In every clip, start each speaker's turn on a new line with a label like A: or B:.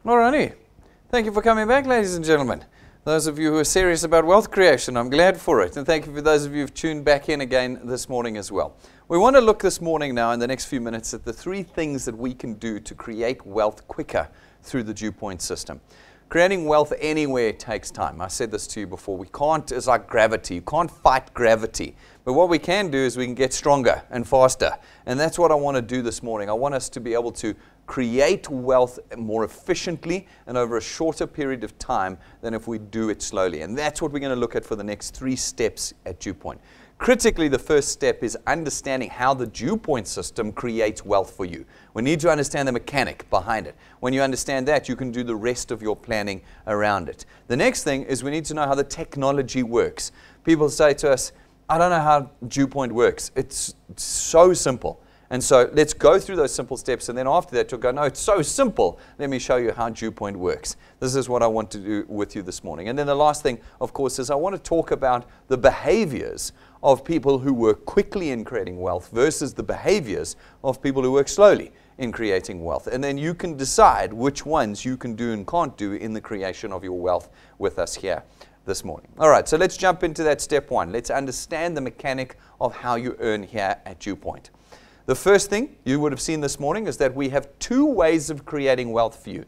A: Alrighty. Thank you for coming back, ladies and gentlemen. Those of you who are serious about wealth creation, I'm glad for it. And thank you for those of you who've tuned back in again this morning as well. We want to look this morning now in the next few minutes at the 3 things that we can do to create wealth quicker through the DuePoint system. Creating wealth anywhere takes time. I said this to you before. We can't, it's like gravity. You can't fight gravity. But what we can do is we can get stronger and faster. And that's what I want to do this morning. I want us to be able to create wealth more efficiently and over a shorter period of time than if we do it slowly. And that's what we're going to look at for the next 3 steps at DuePoint. Critically, the first step is understanding how the DuePoint system creates wealth for you. We need to understand the mechanic behind it. When you understand that, you can do the rest of your planning around it. The next thing is we need to know how the technology works. People say to us, I don't know how DuePoint works. It's so simple. And so let's go through those simple steps, and then after that you'll go, no, it's so simple. Let me show you how DuePoint works. This is what I want to do with you this morning. And then the last thing, of course, is I want to talk about the behaviors of people who work quickly in creating wealth versus the behaviors of people who work slowly in creating wealth. And then you can decide which ones you can do and can't do in the creation of your wealth with us here this morning. All right, so let's jump into that step 1. Let's understand the mechanic of how you earn here at DuePoint. The first thing you would have seen this morning is that we have 2 ways of creating wealth for you.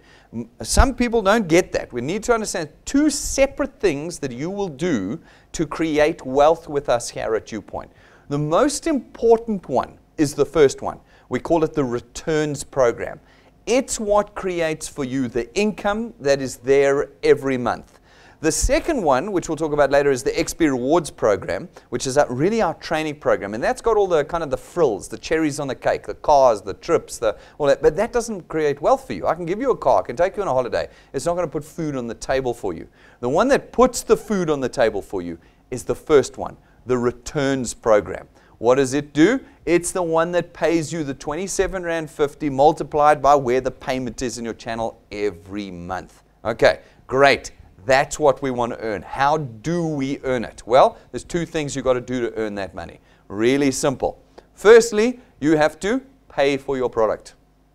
A: Some people don't get that. We need to understand 2 separate things that you will do to create wealth with us here at DuePoint. The most important one is the first one. We call it the returns program. It's what creates for you the income that is there every month. The second one, which we'll talk about later, is the XP Rewards program, which is really our training program. And that's got all the kind of the frills, the cherries on the cake, the cars, the trips, all that. But that doesn't create wealth for you. I can give you a car, I can take you on a holiday. It's not going to put food on the table for you. The one that puts the food on the table for you is the first one, the returns program. What does it do? It's the one that pays you the R27.50 multiplied by where the payment is in your channel every month. Okay, great. That's what we want to earn. How do we earn it? Well, there's 2 things you've got to do to earn that money. Really simple. Firstly, you have to pay for your product.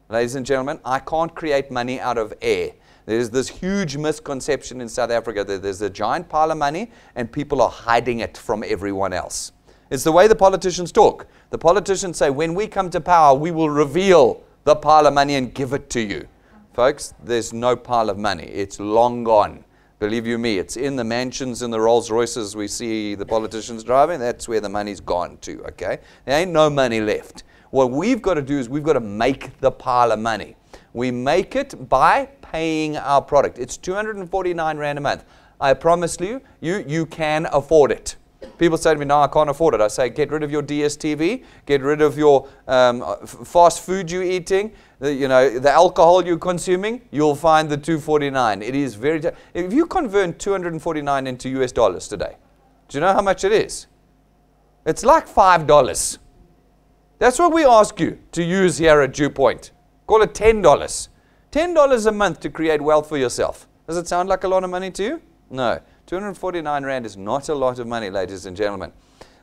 A: Ladies and gentlemen, I can't create money out of air. There's this huge misconception in South Africa that there's a giant pile of money and people are hiding it from everyone else. It's the way the politicians talk. The politicians say, when we come to power, we will reveal the pile of money and give it to you. Folks, there's no pile of money. It's long gone. Believe you me, it's in the mansions and the Rolls Royces we see the politicians driving. That's where the money's gone to, okay? There ain't no money left. What we've got to do is we've got to make the pile of money. We make it by paying our product. It's 249 Rand a month. I promise you, you can afford it. People say to me, no, I can't afford it. I say, get rid of your DSTV, get rid of your fast food you're eating, the alcohol you're consuming, you'll find the 249. It is very, if you convert 249 into US dollars today, do you know how much it is? It's like $5. That's what we ask you to use here at DuePoint. Call it $10. $10 a month to create wealth for yourself. Does it sound like a lot of money to you? No. 249 Rand is not a lot of money, ladies and gentlemen.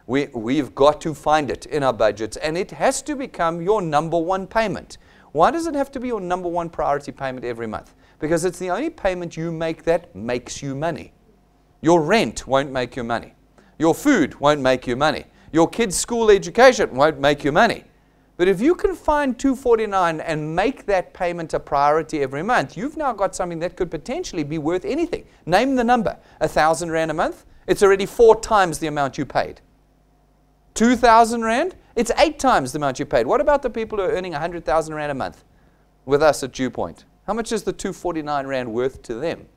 A: We've got to find it in our budgets, and it has to become your number 1 payment. Why does it have to be your number 1 priority payment every month? Because it's the only payment you make that makes you money. Your rent won't make you money. Your food won't make you money. Your kids' school education won't make you money. But if you can find 249 and make that payment a priority every month, you've now got something that could potentially be worth anything. Name the number. 1,000 Rand a month? It's already 4 times the amount you paid. 2,000 Rand? It's 8 times the amount you paid. What about the people who are earning 100,000 Rand a month with us at DuePoint? How much is the 249 Rand worth to them?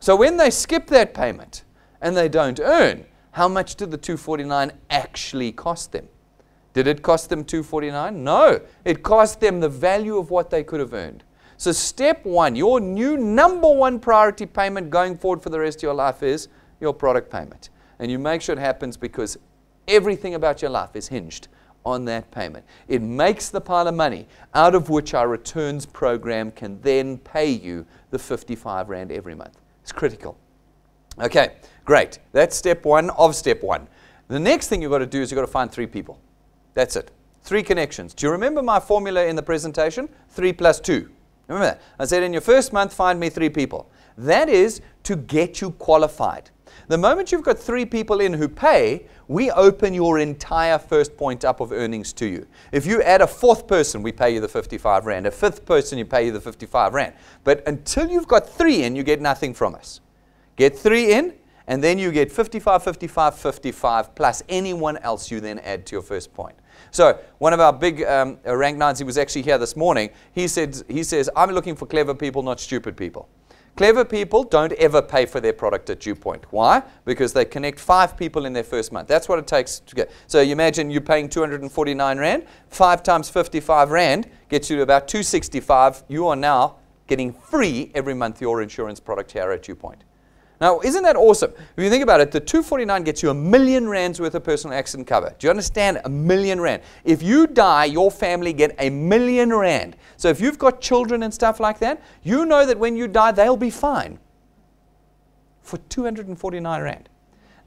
A: So when they skip that payment and they don't earn, how much did the 249 actually cost them? Did it cost them 249? No. It cost them the value of what they could have earned. So step 1, your new number 1 priority payment going forward for the rest of your life is your product payment. And you make sure it happens because everything about your life is hinged on that payment. It makes the pile of money out of which our returns program can then pay you the 55 Rand every month. It's critical. Okay, great. That's step 1 of step 1. The next thing you've got to do is you've got to find 3 people. That's it. 3 connections. Do you remember my formula in the presentation? 3 plus 2. Remember that. I said in your first month, find me 3 people. That is to get you qualified. The moment you've got 3 people in who pay, we open your entire first point up of earnings to you. If you add a 4th person, we pay you the 55 Rand. A 5th person, you pay you the 55 Rand. But until you've got 3 in, you get nothing from us. Get 3 in, and then you get 55, 55, 55, plus anyone else you then add to your first point. So one of our big rank 9s, he was actually here this morning, he says, I'm looking for clever people, not stupid people. Clever people don't ever pay for their product at DuePoint. Why? Because they connect 5 people in their first month. That's what it takes to get. So you imagine you're paying 249 Rand, 5 times 55 Rand gets you to about 265. You are now getting free every month your insurance product here at DuePoint. Now, isn't that awesome? If you think about it, the 249 gets you R1,000,000 worth of personal accident cover. Do you understand? R1,000,000. If you die, your family get R1,000,000. So if you've got children and stuff like that, you know that when you die, they'll be fine for 249 Rand.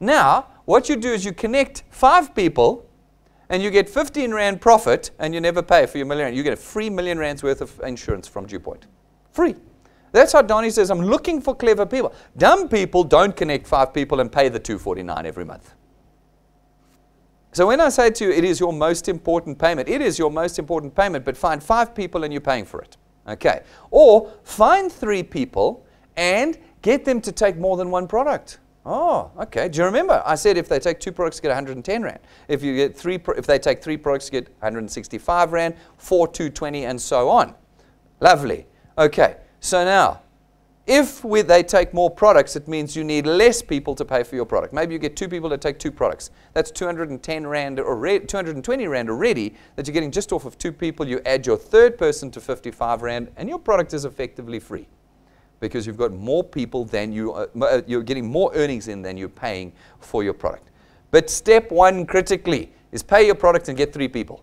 A: Now, what you do is you connect 5 people and you get 15 Rand profit and you never pay for your R1,000,000. You get a free R1,000,000 worth of insurance from DuePoint. Free. That's how Donnie says, I'm looking for clever people. Dumb people don't connect 5 people and pay the 249 every month. So when I say to you, it is your most important payment, it is your most important payment, but find 5 people and you're paying for it. Okay. Or find 3 people and get them to take more than 1 product. Oh, okay. Do you remember? I said if they take 2 products, you get 110 Rand. If they take 3 products, you get 165 Rand, 4, 220, and so on. Lovely. Okay. So now, if they take more products, it means you need less people to pay for your product. Maybe you get 2 people that take 2 products. That's 210 Rand already, 220 Rand already that you're getting just off of 2 people. You add your 3rd person to 55 Rand, and your product is effectively free because you've got more people than you're getting more earnings in than you're paying for your product. But step 1 critically is pay your product and get 3 people.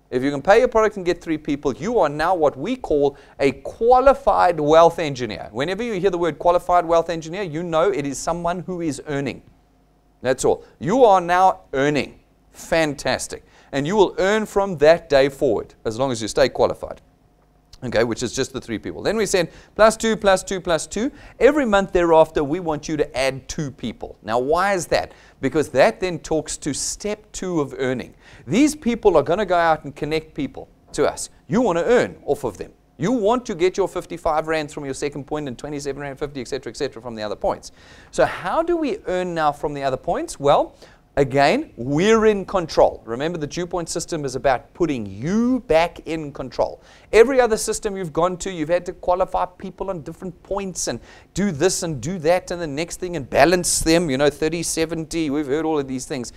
A: If you can pay your product and get 3 people, you are now what we call a qualified wealth engineer. Whenever you hear the word qualified wealth engineer, you know it is someone who is earning. That's all. You are now earning. Fantastic. And you will earn from that day forward, as long as you stay qualified. Okay, which is just the 3 people. Then we said plus 2, plus 2, plus 2. Every month thereafter, we want you to add 2 people. Now, why is that? Because that then talks to step 2 of earning. These people are going to go out and connect people to us. You want to earn off of them. You want to get your 55 Rands from your second point and 27 Rand 50, etc., from the other points. So how do we earn now from the other points? Well, again, we're in control. Remember, the DuePoint system is about putting you back in control. Every other system you've gone to, you've had to qualify people on different points and do this and do that and the next thing and balance them, 30, 70. We've heard all of these things.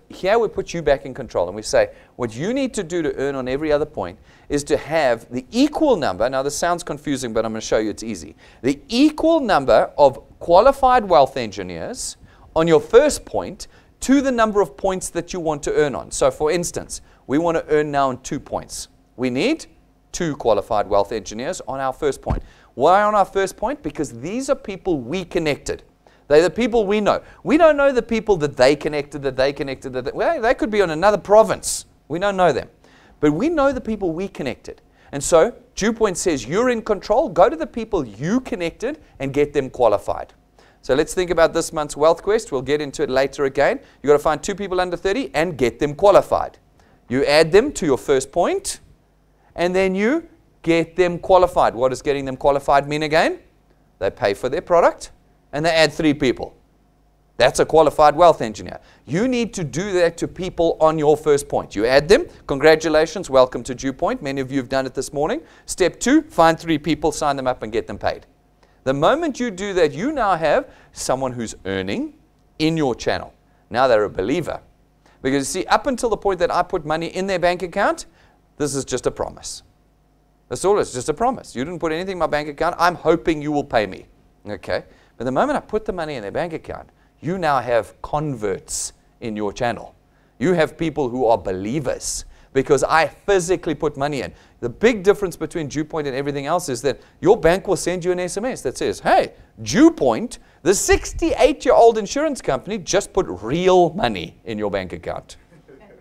A: Here we put you back in control and we say, what you need to do to earn on every other point is to have the equal number. Now, this sounds confusing, but I'm going to show you it's easy. The equal number of qualified wealth engineers on your first point to the number of points that you want to earn on. So for instance, we want to earn now on 2 points. We need 2 qualified wealth engineers on our first point. Why on our first point? Because these are people we connected. They're the people we know. We don't know the people that they connected, well, they could be on another province. We don't know them. But we know the people we connected. And so DuePoint says you're in control. Go to the people you connected and get them qualified. So let's think about this month's Wealth Quest. We'll get into it later again. You've got to find 2 people under 30 and get them qualified. You add them to your first point, and then you get them qualified. What does getting them qualified mean again? They pay for their product, and they add 3 people. That's a qualified wealth engineer. You need to do that to people on your first point. You add them. Congratulations. Welcome to DuePoint. Many of you have done it this morning. Step 2, find 3 people, sign them up, and get them paid. The moment you do that, you now have someone who's earning in your channel. Now they're a believer. Because you see, up until the point that I put money in their bank account, this is just a promise. That's all. It's just a promise. You didn't put anything in my bank account. I'm hoping you will pay me. Okay? But the moment I put the money in their bank account, you now have converts in your channel. You have people who are believers because I physically put money in. The big difference between DuePoint and everything else is that your bank will send you an SMS that says, hey, DuePoint, the 68-year-old insurance company, just put real money in your bank account.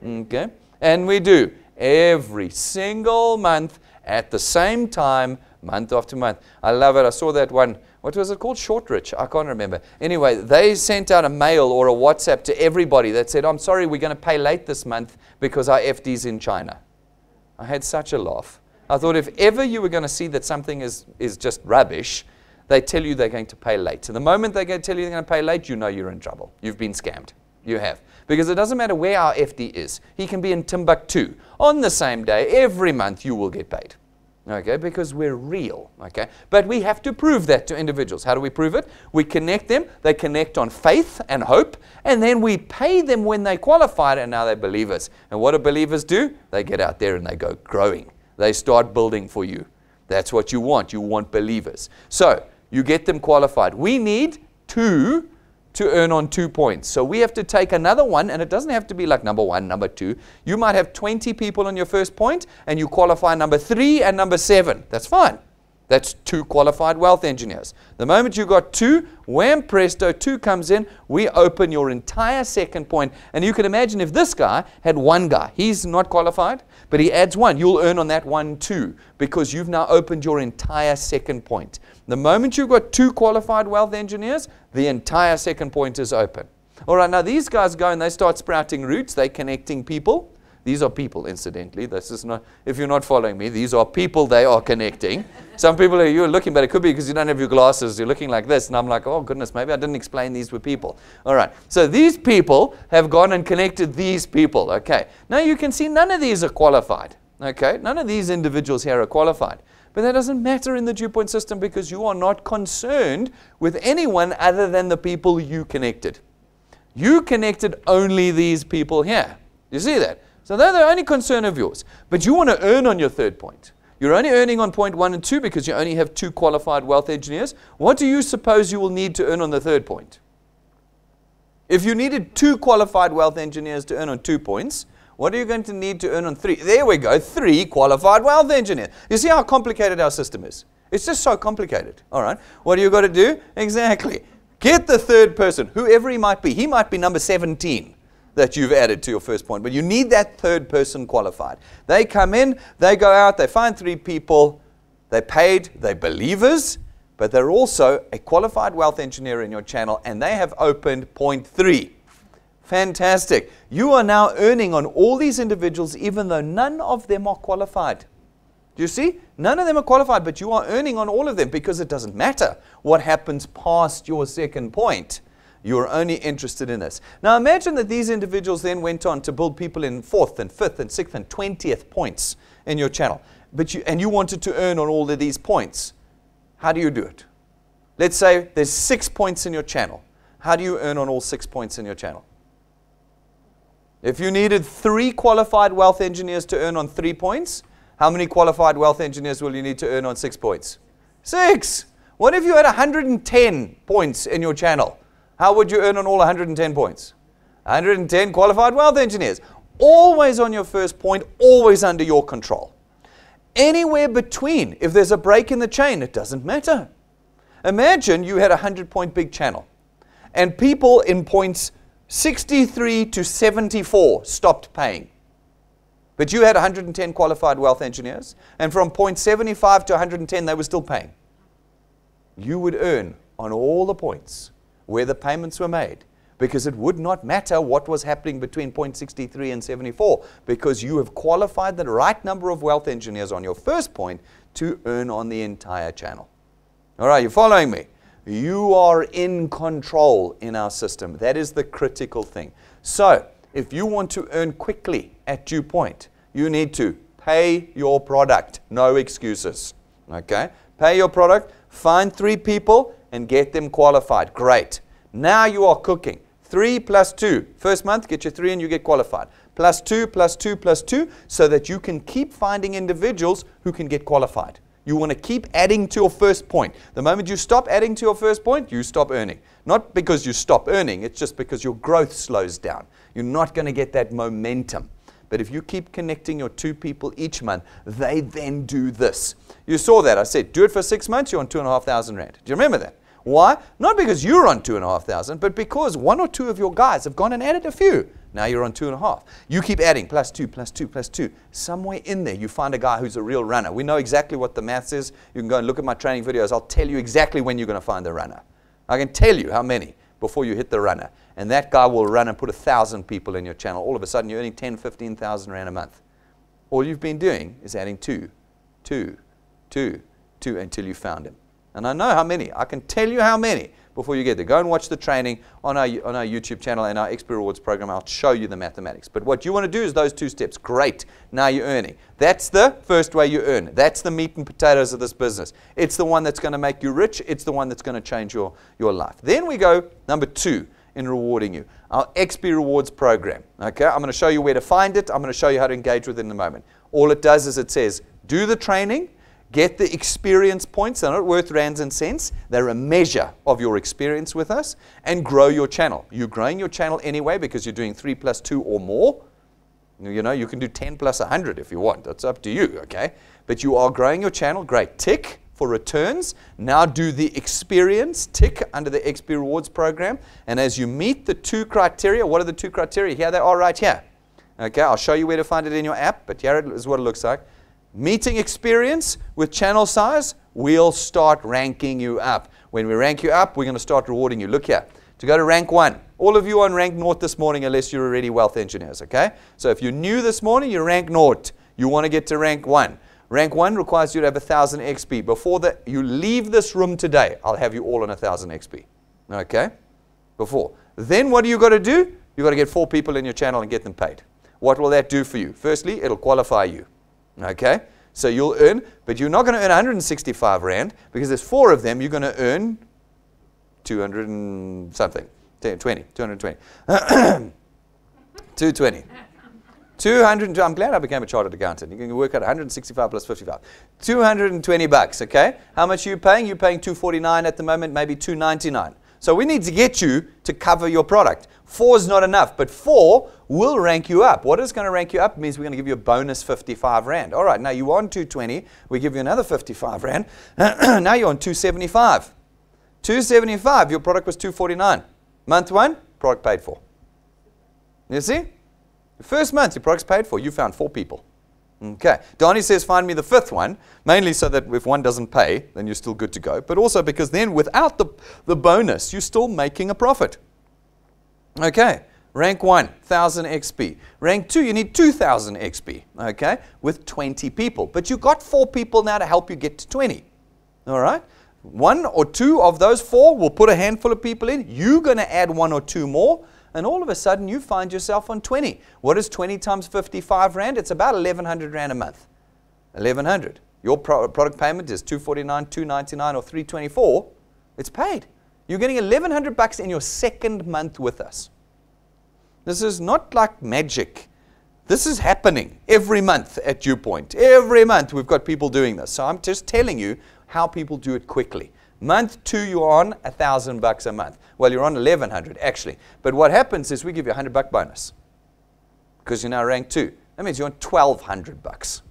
A: Okay? And we do every single month at the same time month after month. I love it. I saw that one. What was it called? Shortrich. I can't remember. Anyway, they sent out a mail or a WhatsApp to everybody that said, I'm sorry, we're going to pay late this month because our FD's in China. I had such a laugh. I thought if ever you were going to see that something is just rubbish, they tell you they're going to pay late. And the moment they tell you they're going to pay late, you know you're in trouble. You've been scammed. You have. Because it doesn't matter where our FD is. He can be in Timbuktu. On the same day, every month you will get paid. Okay, because we're real. Okay, but we have to prove that to individuals. How do we prove it? We connect them. They connect on faith and hope, and then we pay them when they qualified, and now they're believers. And what do believers do? They get out there and they go growing. They start building for you. That's what you want. You want believers. So you get them qualified. We need 2 to earn on 2 points. So we have to take another one, and it doesn't have to be like number 1, number 2. You might have 20 people on your first point, and you qualify number 3 and number 7. That's fine. That's 2 qualified wealth engineers. The moment you got 2, wham, presto, 2 comes in, we open your entire second point. And you can imagine if this guy had 1 guy, he's not qualified, but he adds 1, you'll earn on that 1 too, because you've now opened your entire second point. The moment you've got 2 qualified wealth engineers, the entire second point is open. All right, now these guys go and they start sprouting roots. They're connecting people. These are people, incidentally. This is not, if you're not following me, these are people they are connecting. Some people you're looking, but it could be because you don't have your glasses. You're looking like this. And I'm like, oh, goodness, maybe I didn't explain these were people. All right, so these people have gone and connected these people. Okay, now you can see none of these are qualified. Okay, none of these individuals here are qualified. But that doesn't matter in the DuePoint system because you are not concerned with anyone other than the people you connected. You connected only these people here. You see that? So they're the only concern of yours. But you want to earn on your third point. You're only earning on point 1 and 2 because you only have 2 qualified wealth engineers. What do you suppose you will need to earn on the third point? If you needed 2 qualified wealth engineers to earn on 2 points, what are you going to need to earn on 3? There we go, 3 qualified wealth engineers. You see how complicated our system is? It's just so complicated. All right, what do you got to do? Exactly. Get the third person, whoever he might be. He might be number 17 that you've added to your first point, but you need that third person qualified. They come in, they go out, they find 3 people, they're paid, they're believers, but they're also a qualified wealth engineer in your channel, and they have opened point 3. Fantastic. You are now earning on all these individuals even though none of them are qualified. Do you see? None of them are qualified, but you are earning on all of them because it doesn't matter what happens past your second point. You're only interested in this. Now imagine that these individuals then went on to build people in 4th and 5th and 6th and 20th points in your channel. And you wanted to earn on all of these points. How do you do it? Let's say there's 6 points in your channel. How do you earn on all 6 points in your channel? If you needed 3 qualified wealth engineers to earn on 3 points, how many qualified wealth engineers will you need to earn on 6 points? 6. What if you had 110 points in your channel? How would you earn on all 110 points? 110 qualified wealth engineers. Always on your first point, always under your control. Anywhere between, if there's a break in the chain, it doesn't matter. Imagine you had a 100-point big channel, and people in points 63 to 74 stopped paying. But you had 110 qualified wealth engineers, and from point 75 to 110, they were still paying. You would earn on all the points where the payments were made, because it would not matter what was happening between point 63 and 74, because you have qualified the right number of wealth engineers on your first point to earn on the entire channel. All right, you're following me? You are in control in our system. That is the critical thing. So, if you want to earn quickly at DuePoint, you need to pay your product. No excuses. Okay? Pay your product, find 3 people, and get them qualified. Great. Now you are cooking. 3 plus 2. First month, get your 3 and you get qualified. Plus 2, plus 2, plus 2, so that you can keep finding individuals who can get qualified. You want to keep adding to your first point. The moment you stop adding to your first point, you stop earning. Not because you stop earning, it's just because your growth slows down. You're not going to get that momentum. But if you keep connecting your 2 people each month, they then do this. You saw that. I said, do it for 6 months, you're on 2,500 Rand. Do you remember that? Why? Not because you're on 2,500, but because one or two of your guys have gone and added a few. Now you're on 2.5. You keep adding plus 2, plus 2, plus 2. Somewhere in there you find a guy who's a real runner. We know exactly what the maths is. You can go and look at my training videos. I'll tell you exactly when you're going to find the runner. I can tell you how many before you hit the runner. And that guy will run and put 1,000 people in your channel. All of a sudden you're earning 10, 15,000 rand a month. All you've been doing is adding 2, 2, 2, 2 until you found him. And I know how many. I can tell you how many before you get there. Go and watch the training on our YouTube channel and our XP Rewards program. I'll show you the mathematics. But what you want to do is those 2 steps. Great. Now you're earning. That's the first way you earn. That's the meat and potatoes of this business. It's the one that's going to make you rich. It's the one that's going to change your life. Then we go number 2 in rewarding you. Our XP Rewards program. Okay, I'm going to show you where to find it. I'm going to show you how to engage with it in a moment. All it does is it says, do the training, get the experience points. They're not worth rands and cents. They're a measure of your experience with us, and grow your channel. You're growing your channel anyway because you're doing 3 plus 2 or more. You know, you can do 10 plus 100 if you want. That's up to you, okay? But you are growing your channel. Great. Tick for returns. Now do the experience. Tick under the XP Rewards program. And as you meet the 2 criteria, what are the 2 criteria? Here they are right here. Okay, I'll show you where to find it in your app, but here is what it looks like. Meeting experience with channel size, we'll start ranking you up. When we rank you up, we're going to start rewarding you. Look here. To go to rank 1, all of you on rank 0 this morning unless you're already wealth engineers, okay? So if you're new this morning, you're rank 0. You want to get to rank 1. Rank 1 requires you to have 1,000 XP. Before that, you leave this room today, I'll have you all on 1,000 XP. Okay? Before. Then what do you got to do? You've got to get 4 people in your channel and get them paid. What will that do for you? Firstly, it'll qualify you. Okay? So you'll earn, but you're not going to earn 165 Rand because there's 4 of them. You're going to earn 200 and something. 220. 220. 200, I'm glad I became a chartered accountant. You can work out 165 plus 55. 220 bucks, okay? How much are you paying? You're paying 249 at the moment, maybe 299. So we need to get you to cover your product. 4 is not enough, but 4 will rank you up. What is going to rank you up means we're going to give you a bonus 55 Rand. All right, now you're on 220. We give you another 55 Rand. Now you're on 275. 275, your product was 249. Month 1, product paid for. You see? The first month, your product's paid for. You found 4 people. Okay. Donnie says, find me the 5th one, mainly so that if one doesn't pay, then you're still good to go. But also because then without the bonus, you're still making a profit. Okay. Rank 1, 1,000 XP. Rank 2, you need 2,000 XP. Okay. With 20 people. But you got 4 people now to help you get to 20. All right. 1 or 2 of those 4 will put a handful of people in. You're going to add 1 or 2 more. And all of a sudden, you find yourself on 20. What is 20 times 55 Rand? It's about 1,100 Rand a month. 1,100. Your product payment is 249, 299, or 324. It's paid. You're getting 1,100 bucks in your 2nd month with us. This is not like magic. This is happening every month at DuePoint. Every month, we've got people doing this. So I'm just telling you how people do it quickly. Month 2, you're on 1,000 bucks a month. Well, you're on 1,100 actually. But what happens is we give you a 100 buck bonus because you're now rank 2. That means you're on 1,200 bucks.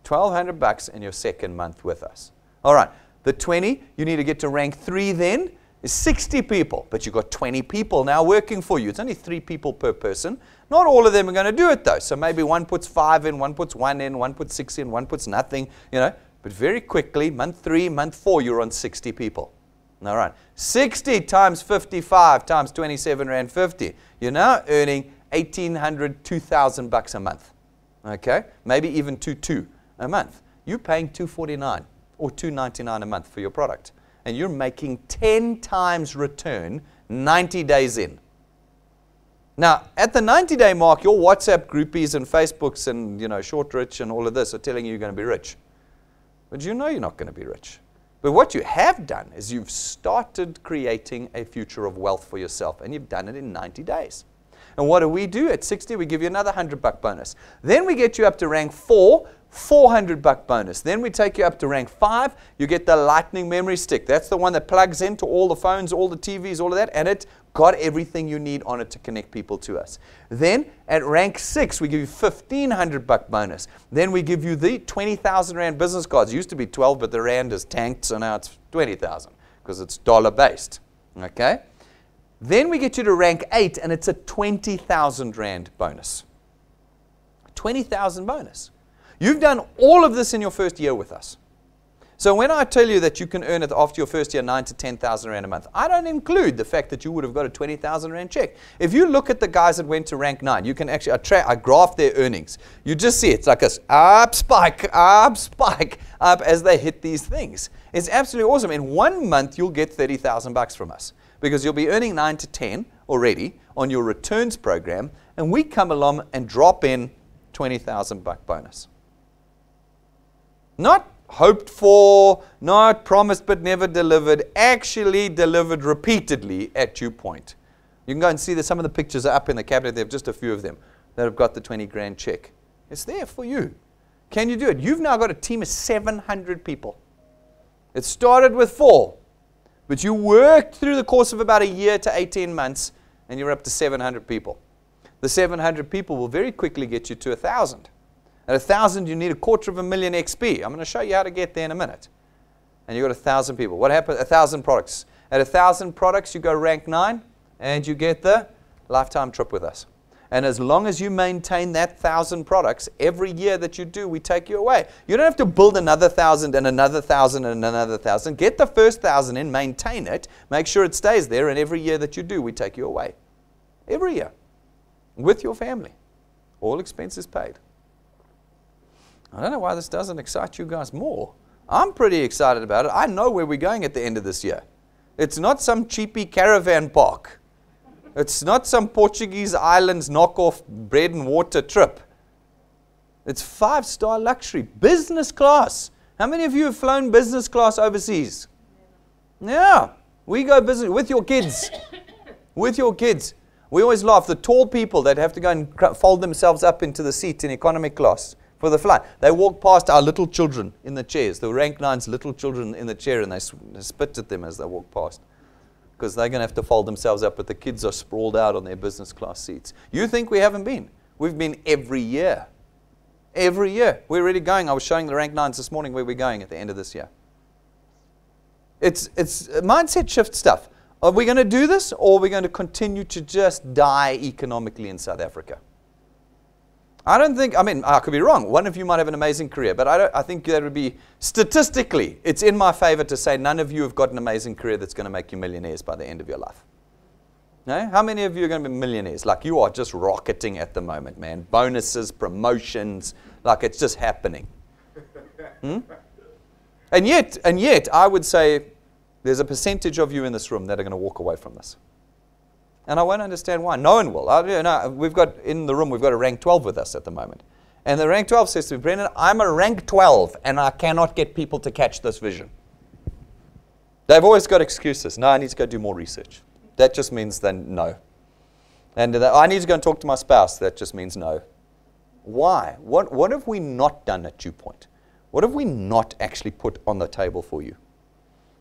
A: 1,200 bucks in your 2nd month with us. All right. The 20, you need to get to rank 3 then, is 60 people. But you've got 20 people now working for you. It's only 3 people per person. Not all of them are going to do it though. So maybe one puts 5 in, one puts 1 in, one puts 6 in, one puts nothing, you know. But very quickly, month 3, month 4, you're on 60 people. All right. 60 times 55 times 27 Rand 50. You're now earning 1,800, 2,000 bucks a month. Okay? Maybe even 2,200 a month. You're paying 249 or 299 a month for your product. And you're making 10 times return 90 days in. Now, at the 90-day mark, your WhatsApp groupies and Facebooks and, you know, Short Rich and all of this are telling you you're going to be rich. But you know you're not going to be rich. But what you have done is you've started creating a future of wealth for yourself, and you've done it in 90 days. And what do? At 60, we give you another 100 buck bonus. Then we get you up to rank 4, 400 buck bonus. Then we take you up to rank 5. You get the lightning memory stick. That's the one that plugs into all the phones, all the TVs, all of that, and it got everything you need on it to connect people to us. Then at rank 6, we give you 1,500 buck bonus. Then we give you the 20,000 Rand business cards. It used to be 12, but the Rand has tanked, so now it's 20,000. because it's dollar-based. Okay? Then we get you to rank 8, and it's a 20,000 Rand bonus. 20,000 bonus. You've done all of this in your first year with us. So when I tell you that you can earn it after your first year 9 to 10,000 Rand a month, I don't include the fact that you would have got a 20,000 Rand check. If you look at the guys that went to rank 9, you can actually, I graph their earnings. You just see it's like this, up, spike, up as they hit these things. It's absolutely awesome. In 1 month, you'll get 30,000 bucks from us because you'll be earning 9 to 10 already on your returns program, and we come along and drop in 20,000 buck bonus. Not hoped for, not promised but never delivered, actually delivered repeatedly at DuePoint. You can go and see that some of the pictures are up in the cabinet. There are just a few of them that have got the 20 grand check. It's there for you. Can you do it? You've now got a team of 700 people. It started with 4, but you worked through the course of about a year to 18 months, and you're up to 700 people. The 700 people will very quickly get you to 1,000. At 1,000, you need 250,000 XP. I'm going to show you how to get there in a minute. And you've got 1,000 people. What happens? 1,000 products. At 1,000 products, you go rank 9, and you get the lifetime trip with us. And as long as you maintain that 1,000 products, every year that you do, we take you away. You don't have to build another 1,000 and another 1,000 and another 1,000. Get the first 1,000 in, maintain it, make sure it stays there, and every year that you do, we take you away. Every year. With your family. All expenses paid. I don't know why this doesn't excite you guys more. I'm pretty excited about it. I know where we're going at the end of this year. It's not some cheapy caravan park. It's not some Portuguese islands knockoff bread and water trip. It's 5-star luxury, business class. How many of you have flown business class overseas? Yeah, we go business with your kids. With your kids. We always laugh. The tall people that have to go and fold themselves up into the seat in economy class for the flight. They walk past our little children in the chairs, the rank 9's little children in the chair, and they spit at them as they walk past. Because they're going to have to fold themselves up, but the kids are sprawled out on their business class seats. You think we haven't been? We've been every year. Every year. We're already going. I was showing the rank 9's this morning where we're going at the end of this year. It's mindset shift stuff. Are we going to do this, or are we going to continue to just die economically in South Africa? I don't think, I mean, I could be wrong. One of you might have an amazing career, but I think that would be, statistically, it's in my favor to say none of you have got an amazing career that's going to make you millionaires by the end of your life. No? How many of you are going to be millionaires? Like you are just rocketing at the moment, man. Bonuses, promotions, like it's just happening. And yet, I would say there's a percentage of you in this room that are going to walk away from this. And I won't understand why. No one will. We've got in the room, we've got a rank 12 with us at the moment. And the rank 12 says to me, Brendan, I'm a rank 12 and I cannot get people to catch this vision. They've always got excuses. No, I need to go do more research. That just means then no. And I need to go and talk to my spouse. That just means no. Why? What have we not done at DuePoint? What have we not actually put on the table for you?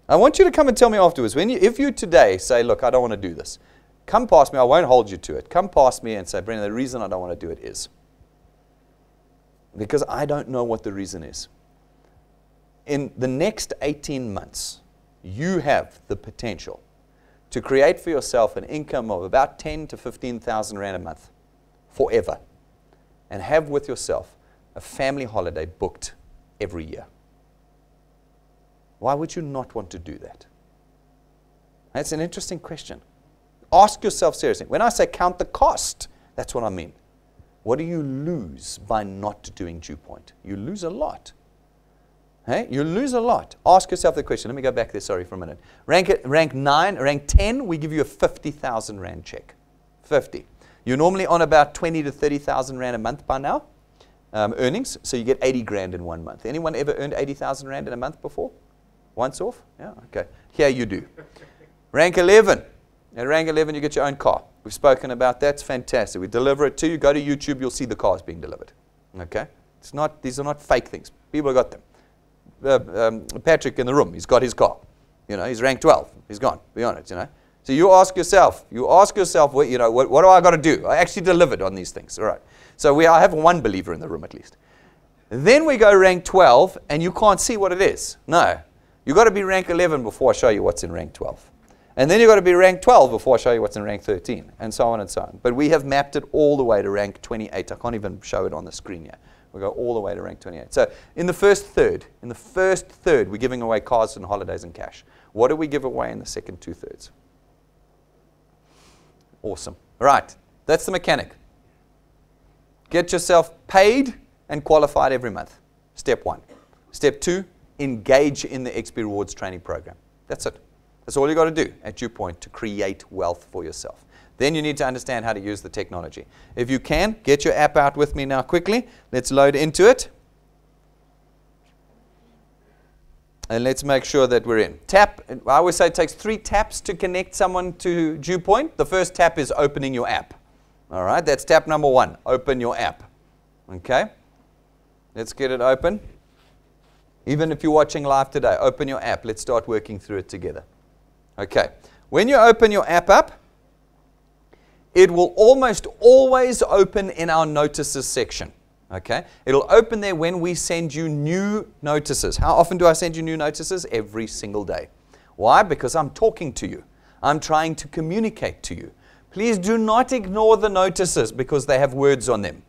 A: I want you to come and tell me afterwards. If you today say, look, I don't want to do this. Come past me. I won't hold you to it. Come past me and say, Brendan, the reason I don't want to do it is because I don't know what the reason is. In the next 18 months, you have the potential to create for yourself an income of about 10 to 15,000 Rand a month forever and have with yourself a family holiday booked every year. Why would you not want to do that? That's an interesting question. Ask yourself seriously. When I say count the cost, that's what I mean. What do you lose by not doing DuePoint? You lose a lot. Hey? You lose a lot. Ask yourself the question. Let me go back there, sorry, for a minute. Rank 9, rank 10, we give you a 50,000 Rand check. 50. You're normally on about 20 to 30,000 Rand a month by now, earnings, so you get 80 grand in 1 month. Anyone ever earned 80,000 Rand in a month before? Once off? Yeah, okay. Here you do. Rank 11. At rank 11, you get your own car. We've spoken about that. It's fantastic. We deliver it to you. Go to YouTube. You'll see the cars being delivered. Okay? These are not fake things. People have got them. Patrick in the room, he's got his car. You know, he's rank 12. He's gone. Be on it, you know. So you ask yourself, what do I got to do? I actually delivered on these things. All right. So I have one believer in the room at least. Then we go rank 12, and you can't see what it is. No. You've got to be rank 11 before I show you what's in rank 12. And then you've got to be rank 12 before I show you what's in rank 13, and so on and so on. But we have mapped it all the way to rank 28. I can't even show it on the screen yet. We go all the way to rank 28. So in the first third, we're giving away cars and holidays and cash. What do we give away in the second 2/3? Awesome. Right. That's the mechanic. Get yourself paid and qualified every month. Step 1. Step 2, engage in the XP Rewards training program. That's it. That's all you got to do at DuePoint to create wealth for yourself. Then you need to understand how to use the technology. If you can, get your app out with me now quickly. Let's load into it. And let's make sure that we're in. Tap, I always say it takes 3 taps to connect someone to DuePoint. The first tap is opening your app. All right, that's tap number 1. Open your app. Okay, let's get it open. Even if you're watching live today, open your app. Let's start working through it together. Okay, when you open your app up, it will almost always open in our notices section. Okay, it'll open there when we send you new notices. How often do I send you new notices? Every single day. Why? Because I'm talking to you. I'm trying to communicate to you. Please do not ignore the notices because they have words on them.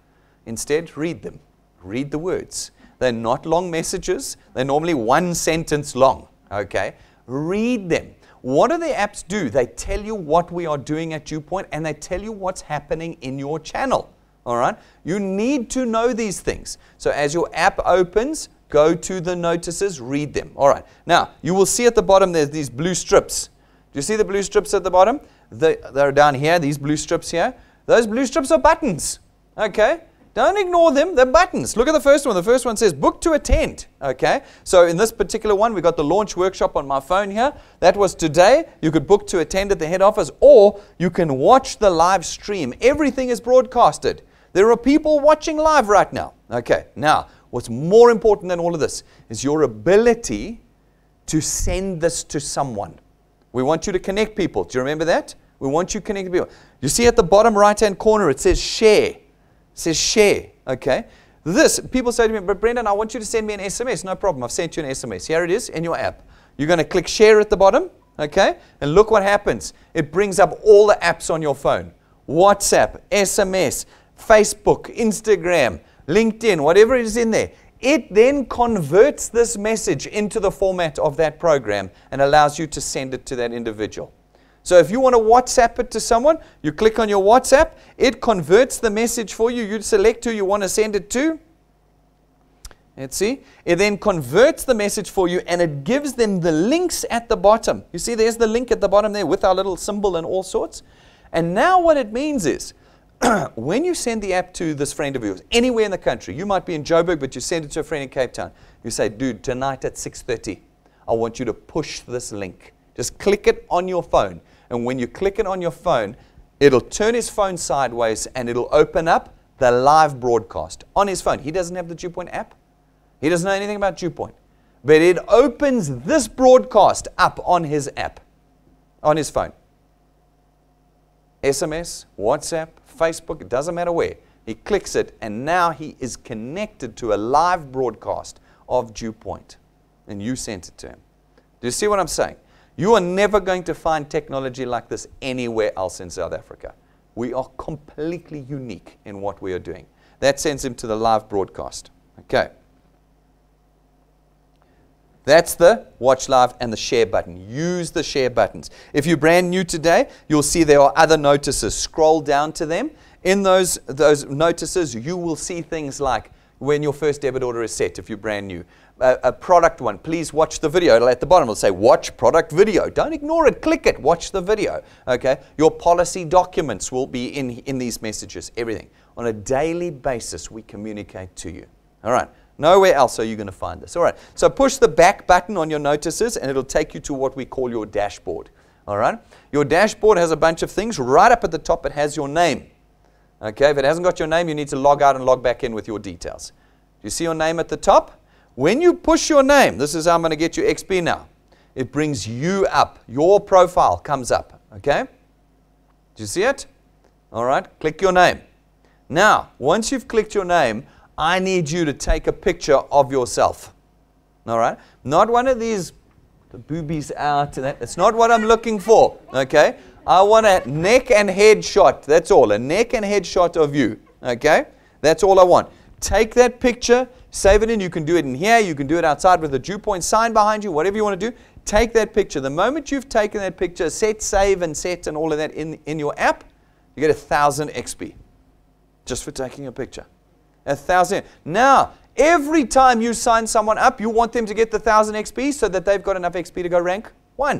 A: Instead, read them. Read the words. They're not long messages. They're normally 1 sentence long. Okay, read them. What do the apps do? They tell you what we are doing at DuePoint, and they tell you what's happening in your channel. All right? You need to know these things. So as your app opens, go to the notices, read them. All right. Now, you will see at the bottom there's these blue strips. Do you see the blue strips at the bottom? They're down here, these blue strips here. Those blue strips are buttons. Okay? Don't ignore them. They're buttons. Look at the first one. The first one says book to attend. Okay. So in this particular one, we got the launch workshop on my phone here. That was today. You could book to attend at the head office, or you can watch the live stream. Everything is broadcasted. There are people watching live right now. Okay. Now, what's more important than all of this is your ability to send this to someone. We want you to connect people. Do you remember that? We want you to connect people. You see at the bottom right-hand corner, it says share. It says share, okay? This, people say to me, but Brendan, I want you to send me an SMS. No problem, I've sent you an SMS. Here it is in your app. You're going to click share at the bottom, okay? And look what happens. It brings up all the apps on your phone. WhatsApp, SMS, Facebook, Instagram, LinkedIn, whatever it is in there. It then converts this message into the format of that program and allows you to send it to that individual. So if you want to WhatsApp it to someone, you click on your WhatsApp, it converts the message for you. You select who you want to send it to. Let's see. It then converts the message for you, and it gives them the links at the bottom. You see, there's the link at the bottom there with our little symbol and all sorts. And now what it means is, when you send the app to this friend of yours, anywhere in the country, you might be in Joburg, but you send it to a friend in Cape Town. You say, dude, tonight at 6:30, I want you to push this link. Just click it on your phone. And when you click it on your phone, it'll turn his phone sideways and it'll open up the live broadcast on his phone. He doesn't have the DuePoint app. He doesn't know anything about DuePoint. But it opens this broadcast up on his app, on his phone. SMS, WhatsApp, Facebook, it doesn't matter where. He clicks it, and now he is connected to a live broadcast of DuePoint. And you sent it to him. Do you see what I'm saying? You are never going to find technology like this anywhere else in South Africa. We are completely unique in what we are doing. That sends him to the live broadcast. Okay. That's the watch live and the share button. Use the share buttons. If you're brand new today, you'll see there are other notices. Scroll down to them. In those notices, you will see things like when your first debit order is set, if you're brand new. A product one, please watch the video. It'll at the bottom, it'll say watch product video. Don't ignore it, click it, watch the video. Okay, your policy documents will be in these messages, everything. On a daily basis, we communicate to you. All right, nowhere else are you going to find this. All right, so push the back button on your notices and it'll take you to what we call your dashboard. All right, your dashboard has a bunch of things. Right up at the top, it has your name. Okay, if it hasn't got your name, you need to log out and log back in with your details. Do you see your name at the top? When you push your name, this is how I'm going to get you XP now. It brings you up. Your profile comes up. Okay? Do you see it? All right. Click your name. Now, once you've clicked your name, I need you to take a picture of yourself. All right? Not one of these the boobies out. That's not what I'm looking for, okay? I want a neck and head shot. That's all, a neck and head shot of you, okay? That's all I want. Take that picture, save it in. You can do it in here. You can do it outside with a DuePoint sign behind you, whatever you want to do. Take that picture. The moment you've taken that picture, set, save, and set, and all of that in your app, you get 1,000 XP just for taking a picture. 1,000. Now, every time you sign someone up, you want them to get the 1,000 XP so that they've got enough XP to go rank 1.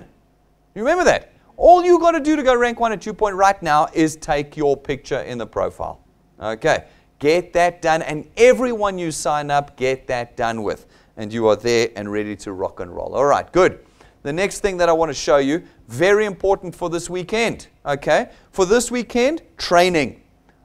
A: You remember that? All you got to do to go rank 1 at DuePoint right now is take your picture in the profile. Okay. Get that done, and everyone you sign up, get that done with. And you are there and ready to rock and roll. All right, good. The next thing that I want to show you, very important for this weekend. Okay. For this weekend, training.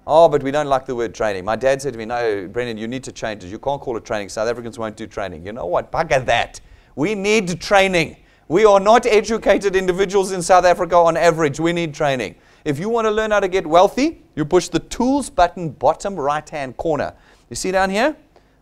A: Oh, but we don't like the word training. My dad said to me, no, Brendan, you need to change it. You can't call it training. South Africans won't do training. You know what? Bugger that. We need training. We are not educated individuals in South Africa on average. We need training. If you want to learn how to get wealthy, you push the Tools button, bottom right-hand corner. You see down here?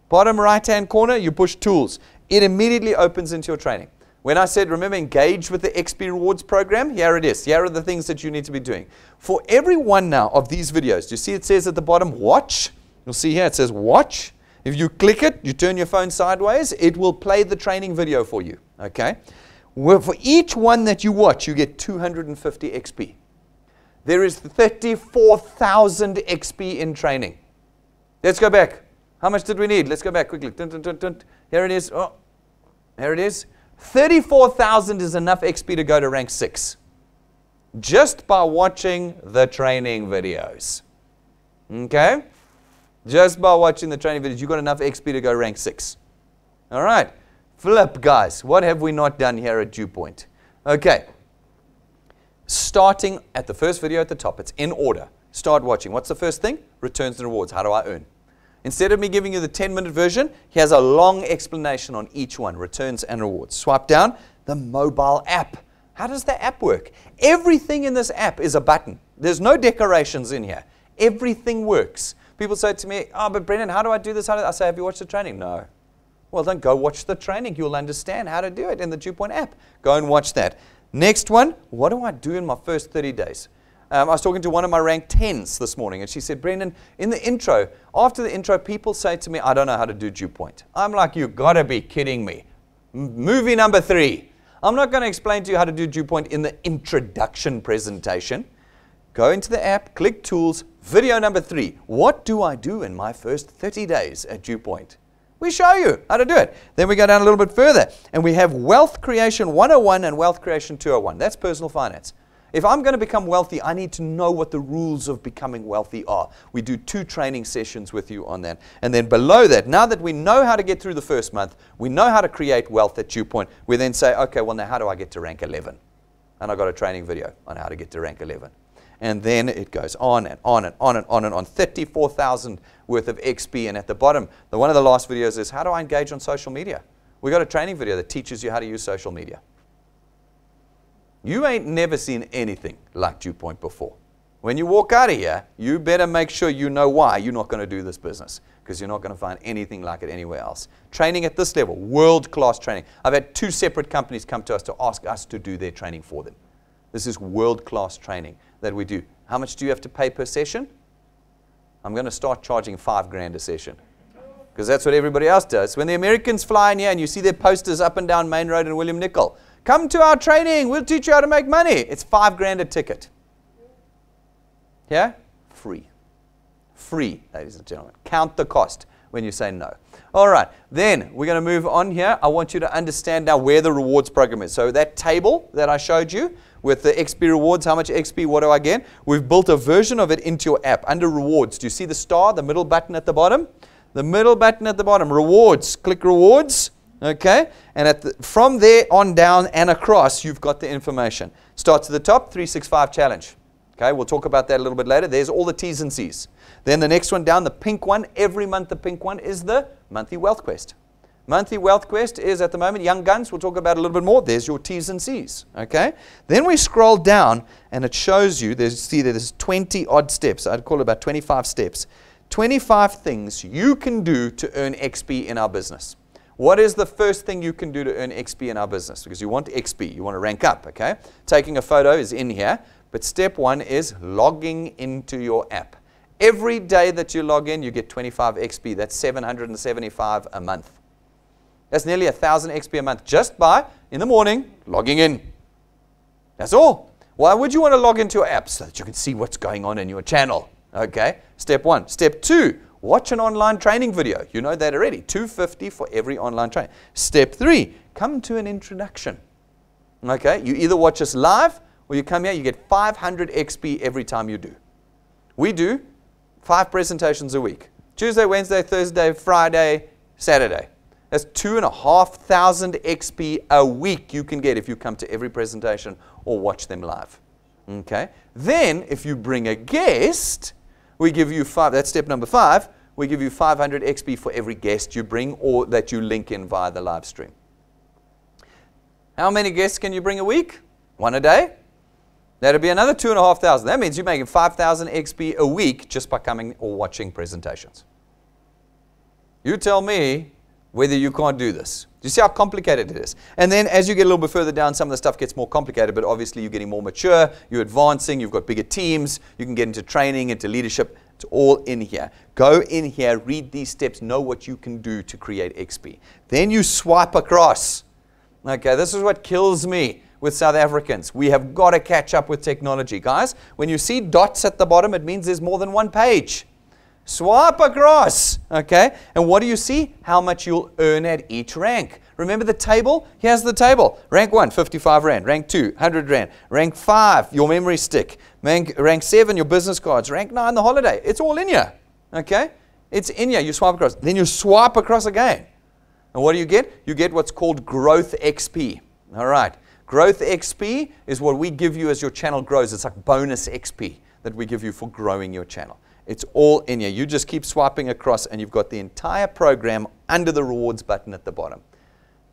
A: Bottom right-hand corner, you push Tools. It immediately opens into your training. When I said, remember, engage with the XP Rewards program, here it is. Here are the things that you need to be doing. For every one now of these videos, do you see it says at the bottom, watch? You'll see here it says watch. If you click it, you turn your phone sideways, it will play the training video for you. Okay? Well, for each one that you watch, you get 250 XP. There is 34,000 XP in training. Let's go back. How much did we need? Let's go back quickly. Dun, dun, dun, dun. Here it is. Oh, here it is. 34,000 is enough XP to go to rank 6. Just by watching the training videos. Okay? Just by watching the training videos, you got enough XP to go rank 6. All right. Flip, guys. What have we not done here at DuePoint? Okay. Starting at the first video at the top. It's in order. Start watching. What's the first thing? Returns and rewards. How do I earn? Instead of me giving you the 10-minute version, here's a long explanation on each one. Returns and rewards. Swipe down. The mobile app. How does the app work? Everything in this app is a button. There's no decorations in here. Everything works. People say to me, oh, but Brendan, how do I do this? I say, have you watched the training? No. Well, then go watch the training. You'll understand how to do it in the DuePoint app. Go and watch that. Next one, what do I do in my first 30 days? I was talking to one of my rank 10s this morning, and she said, Brendan, in the intro, after the intro, people say to me, I don't know how to do DuePoint. I'm like, you got to be kidding me. Movie number 3. I'm not going to explain to you how to do DuePoint in the introduction presentation. Go into the app, click Tools, video number 3. What do I do in my first 30 days at DuePoint? We show you how to do it. Then we go down a little bit further, and we have Wealth Creation 101 and Wealth Creation 201. That's personal finance. If I'm going to become wealthy, I need to know what the rules of becoming wealthy are. We do 2 training sessions with you on that. And then below that, now that we know how to get through the first month, we know how to create wealth at DuePoint, we then say, okay, well, now how do I get to rank 11? And I've got a training video on how to get to rank 11. And then it goes on and on and on and on and on. 34,000 worth of XP. And at the bottom, one of the last videos is, how do I engage on social media? We got a training video that teaches you how to use social media. You ain't never seen anything like DuePoint before. When you walk out of here, you better make sure you know why you're not going to do this business, because you're not going to find anything like it anywhere else. Training at this level, world-class training. I've had 2 separate companies come to us to ask us to do their training for them. This is world-class training that we do. How much do you have to pay per session? I'm going to start charging $5,000 a session, because that's what everybody else does. When the Americans fly in here and you see their posters up and down Main Road in William Nicol, come to our training, we'll teach you how to make money. It's $5,000 a ticket. Yeah? Free. Free, ladies and gentlemen. Count the cost when you say no. All right, then we're going to move on here. I want you to understand now where the rewards program is. So that table that I showed you with the XP rewards, how much XP, what do I get? We've built a version of it into your app. Under rewards, do you see the star, the middle button at the bottom? The middle button at the bottom, rewards. Click rewards. Okay, and from there on down and across, you've got the information. Starts at the top, 365 challenge. Okay, we'll talk about that a little bit later. There's all the T's and C's. Then the next one down, the pink one, every month the pink one is the monthly wealth quest. Monthly wealth quest is at the moment Young Guns. We'll talk about it a little bit more. There's your T's and C's. Okay, then we scroll down and it shows you, there's 20 odd steps. I'd call it about 25 steps. 25 things you can do to earn XP in our business. What is the first thing you can do to earn XP in our business? Because you want XP, you want to rank up, okay? Taking a photo is in here, but step one is logging into your app. Every day that you log in, you get 25 XP. That's 775 a month. That's nearly 1,000 XP a month just by, in the morning, logging in. That's all. Why would you want to log into your app? So that you can see what's going on in your channel. Okay, step one. Step two, watch an online training video. You know that already. $250 for every online training. Step three, come to an introduction. Okay, you either watch us live or you come here, you get 500 XP every time you do. We do 5 presentations a week. Tuesday, Wednesday, Thursday, Friday, Saturday. That's 2,500 XP a week you can get if you come to every presentation or watch them live. Okay? Then, if you bring a guest, we give you 5, that's step number 5, we give you 500 XP for every guest you bring or that you link in via the live stream. How many guests can you bring a week? 1 a day? That'll be another 2,500. That means you're making 5,000 XP a week just by coming or watching presentations. You tell me whether you can't do this. Do you see how complicated it is? And then as you get a little bit further down, some of the stuff gets more complicated, but obviously you're getting more mature, you're advancing, you've got bigger teams, you can get into training, into leadership. It's all in here. Go in here, read these steps, know what you can do to create XP. Then you swipe across. Okay, this is what kills me with South Africans. We have got to catch up with technology. Guys, when you see dots at the bottom, it means there's more than one page. Swipe across, okay? And what do you see? How much you'll earn at each rank. Remember the table? Here's the table. Rank 1, 55 Rand. Rank 2, 100 Rand. Rank 5, your memory stick. Rank 7, your business cards. Rank 9, the holiday. It's all in here, okay? It's in here. You swipe across. Then you swipe across again. And what do you get? You get what's called growth XP. All right. Growth XP is what we give you as your channel grows. It's like bonus XP that we give you for growing your channel. It's all in here. You just keep swiping across and you've got the entire program under the rewards button at the bottom.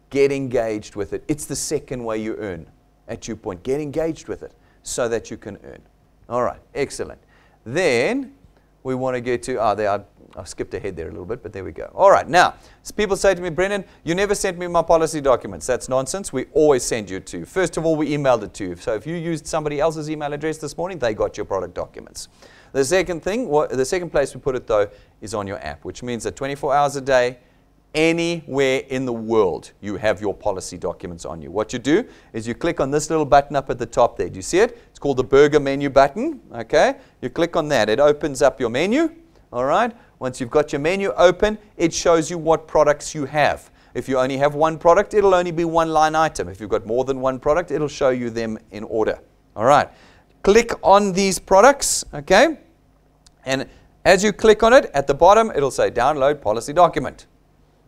A: Get engaged with it. It's the second way you earn at DuePoint. Get engaged with it so that you can earn. All right, excellent. Then we want to get to, I skipped ahead there a little bit, but there we go. All right, now, so people say to me, Brendan, you never sent me my policy documents. That's nonsense. We always send you to. First of all, we emailed it to you. So if you used somebody else's email address this morning, they got your product documents. The second thing, the second place we put it, though, is on your app, which means that 24 hours a day, anywhere in the world, you have your policy documents on you. What you do is you click on this little button up at the top there. Do you see it? It's called the burger menu button. Okay? You click on that. It opens up your menu. All right? Once you've got your menu open, it shows you what products you have. If you only have one product, it'll only be one line item. If you've got more than one product, it'll show you them in order. All right? Click on these products, okay? And as you click on it, at the bottom, it'll say download policy document.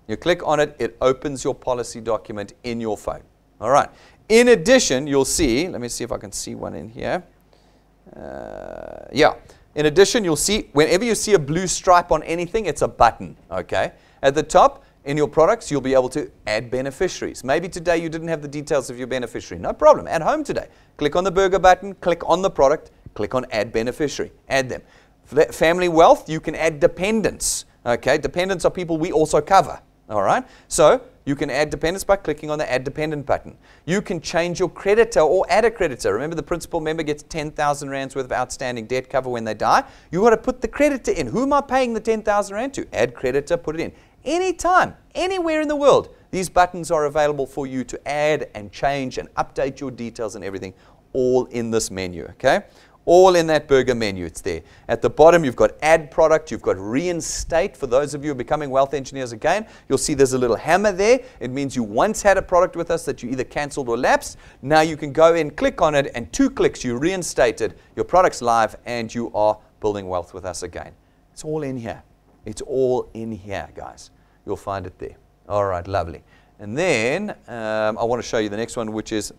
A: You click on it, it opens your policy document in your phone. All right. In addition, you'll see, let me see if I can see one in here. Yeah. In addition, you'll see, whenever you see a blue stripe on anything, it's a button, okay? At the top, in your products, you'll be able to add beneficiaries. Maybe today you didn't have the details of your beneficiary. No problem. At home today. Click on the burger button, click on the product, click on add beneficiary. Add them. Family wealth, you can add dependents. Okay, dependents are people we also cover. All right, so you can add dependents by clicking on the add dependent button. You can change your creditor or add a creditor. Remember, the principal member gets 10,000 Rands worth of outstanding debt cover when they die. You've got to put the creditor in. Who am I paying the 10,000 Rand to? Add creditor, put it in. Anytime, anywhere in the world, these buttons are available for you to add and change and update your details and everything, all in this menu, okay? All in that burger menu, it's there. At the bottom, you've got add product, you've got reinstate. For those of you who are becoming wealth engineers again, you'll see there's a little hammer there. It means you once had a product with us that you either canceled or lapsed. Now you can go in, click on it, and 2 clicks, you reinstated, your product's live, and you are building wealth with us again. It's all in here. It's all in here, guys. You'll find it there. All right, lovely. And then I want to show you the next one, which is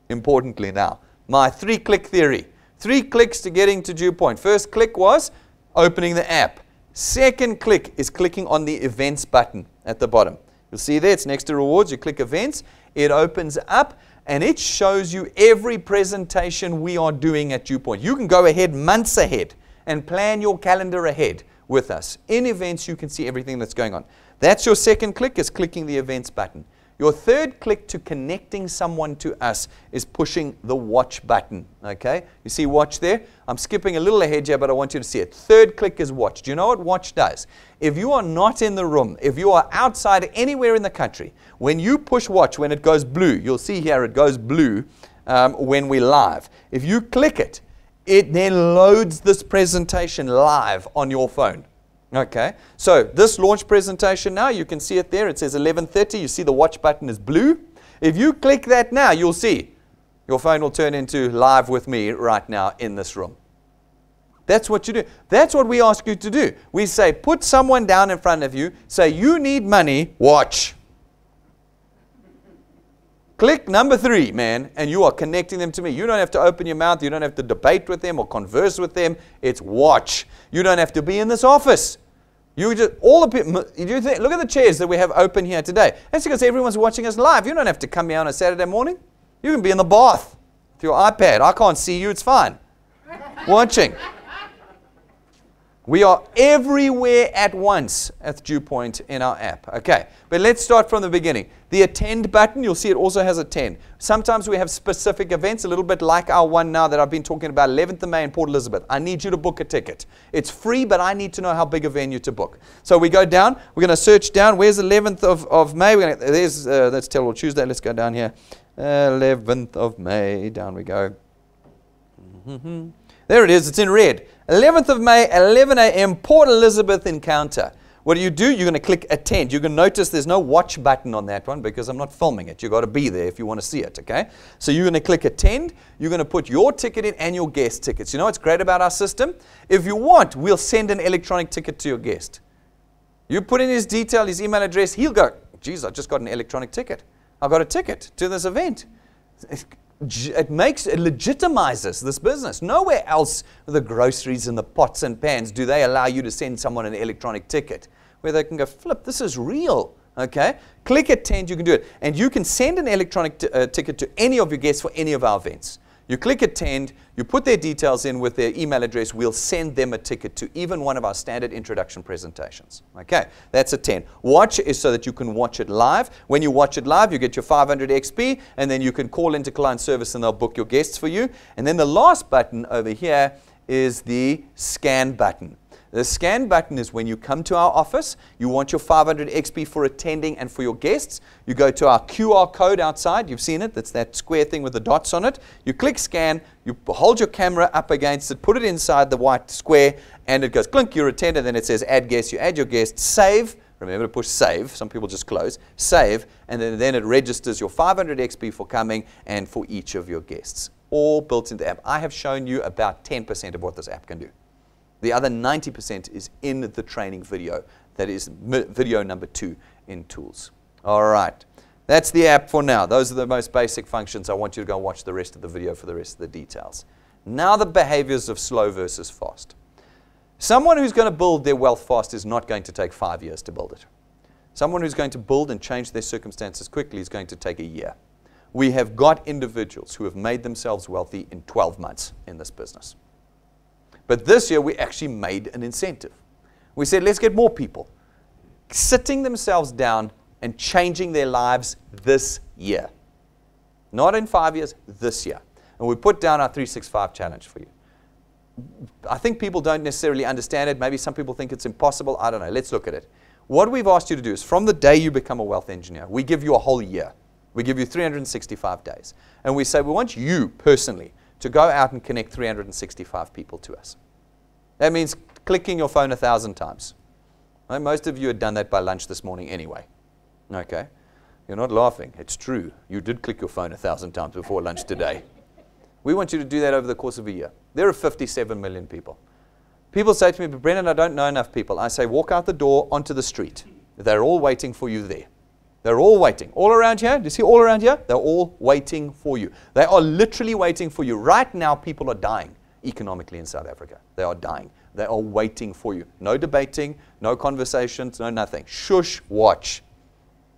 A: importantly now, my 3-click theory. 3 clicks to getting to DuePoint. First click was opening the app. Second click is clicking on the events button at the bottom. You'll see there, it's next to rewards. You click events. It opens up and it shows you every presentation we are doing at DuePoint. You can go ahead months ahead and plan your calendar ahead with us. In events, you can see everything that's going on. That's your second click, is clicking the events button. Your third click to connecting someone to us is pushing the watch button. Okay? You see watch there? I'm skipping a little ahead here, but I want you to see it. Third click is watch. Do you know what watch does? If you are not in the room, if you are outside anywhere in the country, when you push watch, when it goes blue, you'll see here it goes blue when we're live. If you click it, it then loads this presentation live on your phone. Okay, so this launch presentation now, you can see it there. It says 11:30. You see the watch button is blue. If you click that now, you'll see your phone will turn into live with me right now in this room. That's what you do. That's what we ask you to do. We say, put someone down in front of you, say, you need money, watch. Click number 3, man, and you are connecting them to me. You don't have to open your mouth. You don't have to debate with them or converse with them. It's watch. You don't have to be in this office. You just, look at the chairs that we have open here today. That's because everyone's watching us live. You don't have to come here on a Saturday morning. You can be in the bath with your iPad. I can't see you. It's fine. Watching. We are everywhere at once at DuePoint in our app. Okay, but let's start from the beginning. The attend button, you'll see it also has attend. Sometimes we have specific events, a little bit like our one now that I've been talking about, 11th of May in Port Elizabeth. I need you to book a ticket. It's free, but I need to know how big a venue to book. So we go down. We're going to search down. Where's 11th of May? That's Terrible Tuesday. Let's go down here. 11th of May. Down we go. There it is. It's in red. 11th of May, 11 a.m., Port Elizabeth Encounter. What do? You're going to click attend. You're going to notice there's no watch button on that one because I'm not filming it. You've got to be there if you want to see it, okay? So you're going to click attend. You're going to put your ticket in and your guest tickets. You know what's great about our system? If you want, we'll send an electronic ticket to your guest. You put in his detail, his email address, he'll go, geez, I just got an electronic ticket. I got a ticket to this event. It legitimizes this business. Nowhere else with the groceries and the pots and pans do they allow you to send someone an electronic ticket where they can go, flip, this is real. Okay? Click attend, you can do it. And you can send an electronic ticket to any of your guests for any of our events. You click attend, you put their details in with their email address, we'll send them a ticket to even one of our standard introduction presentations. Okay, that's attend. Watch is so that you can watch it live. When you watch it live, you get your 500 XP, and then you can call into client service and they'll book your guests for you. And then the last button over here is the scan button. The scan button is when you come to our office, you want your 500 XP for attending and for your guests. You go to our QR code outside. You've seen it. That's that square thing with the dots on it. You click scan. You hold your camera up against it, put it inside the white square, and it goes clink, you're attended. Then it says add guest. You add your guest. Save. Remember to push save. Some people just close. Save. And then it registers your 500 XP for coming and for each of your guests. All built into the app. I have shown you about 10% of what this app can do. The other 90% is in the training video. That is video number 2 in tools. All right. That's the app for now. Those are the most basic functions. I want you to go watch the rest of the video for the rest of the details. Now the behaviors of slow versus fast. Someone who's going to build their wealth fast is not going to take 5 years to build it. Someone who's going to build and change their circumstances quickly is going to take a year. We have got individuals who have made themselves wealthy in 12 months in this business. But this year, we actually made an incentive. We said, let's get more people sitting themselves down and changing their lives this year. Not in 5 years, this year. And we put down our 365 challenge for you. I think people don't necessarily understand it. Maybe some people think it's impossible. I don't know. Let's look at it. What we've asked you to do is from the day you become a wealth engineer, we give you a whole year. We give you 365 days. And we say, we want you personally to go out and connect 365 people to us. That means clicking your phone 1,000 times. Well, most of you had done that by lunch this morning anyway. Okay? You're not laughing. It's true. You did click your phone 1,000 times before lunch today. We want you to do that over the course of a year. There are 57 million people. People say to me, but Brendan, I don't know enough people. I say, walk out the door onto the street. They're all waiting for you there. They're all waiting. All around here, do you see all around here? They're all waiting for you. They are literally waiting for you. Right now, people are dying economically in South Africa. They are dying. They are waiting for you. No debating, no conversations, no nothing. Shush, watch.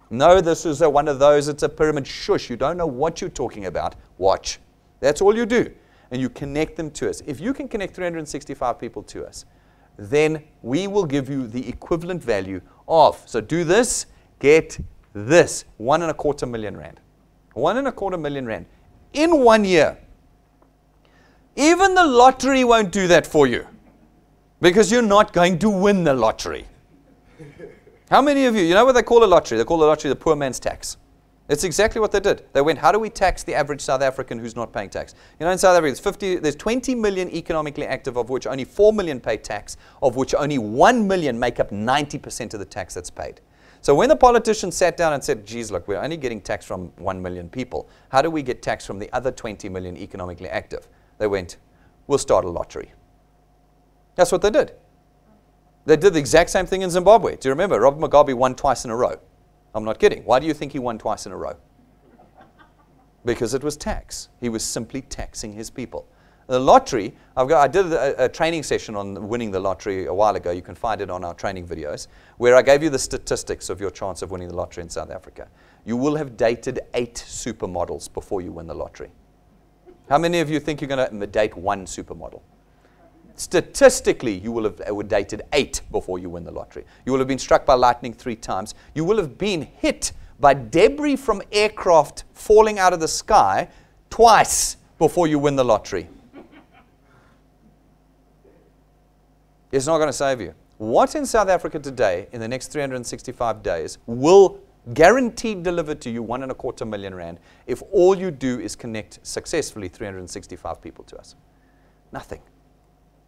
A: No, this is one of those, it's a pyramid. Shush, you don't know what you're talking about. Watch. That's all you do. And you connect them to us. If you can connect 365 people to us, then we will give you the equivalent value of, so do this, get this, 1.25 million rand. 1.25 million rand in 1 year. Even the lottery won't do that for you because you're not going to win the lottery. How many of you know what they call a lottery? They call the lottery the poor man's tax. It's exactly what they did. They went, how do we tax the average South African who's not paying tax? You know, in South Africa, there's 20 million economically active, of which only 4 million pay tax, of which only 1 million make up 90% of the tax that's paid. So when the politicians sat down and said, geez, look, we're only getting tax from 1 million people. How do we get tax from the other 20 million economically active? They went, we'll start a lottery. That's what they did. They did the exact same thing in Zimbabwe. Do you remember? Robert Mugabe won twice in a row. I'm not kidding. Why do you think he won twice in a row? Because it was tax. He was simply taxing his people. The lottery, I did a training session on winning the lottery a while ago. You can find it on our training videos, where I gave you the statistics of your chance of winning the lottery in South Africa. You will have dated 8 supermodels before you win the lottery. How many of you think you're going to date 1 supermodel? Statistically, you will have dated 8 before you win the lottery. You will have been struck by lightning 3 times. You will have been hit by debris from aircraft falling out of the sky twice before you win the lottery. It's not going to save you. What in South Africa today, in the next 365 days, will guaranteed deliver to you 1.25 million rand if all you do is connect successfully 365 people to us? Nothing.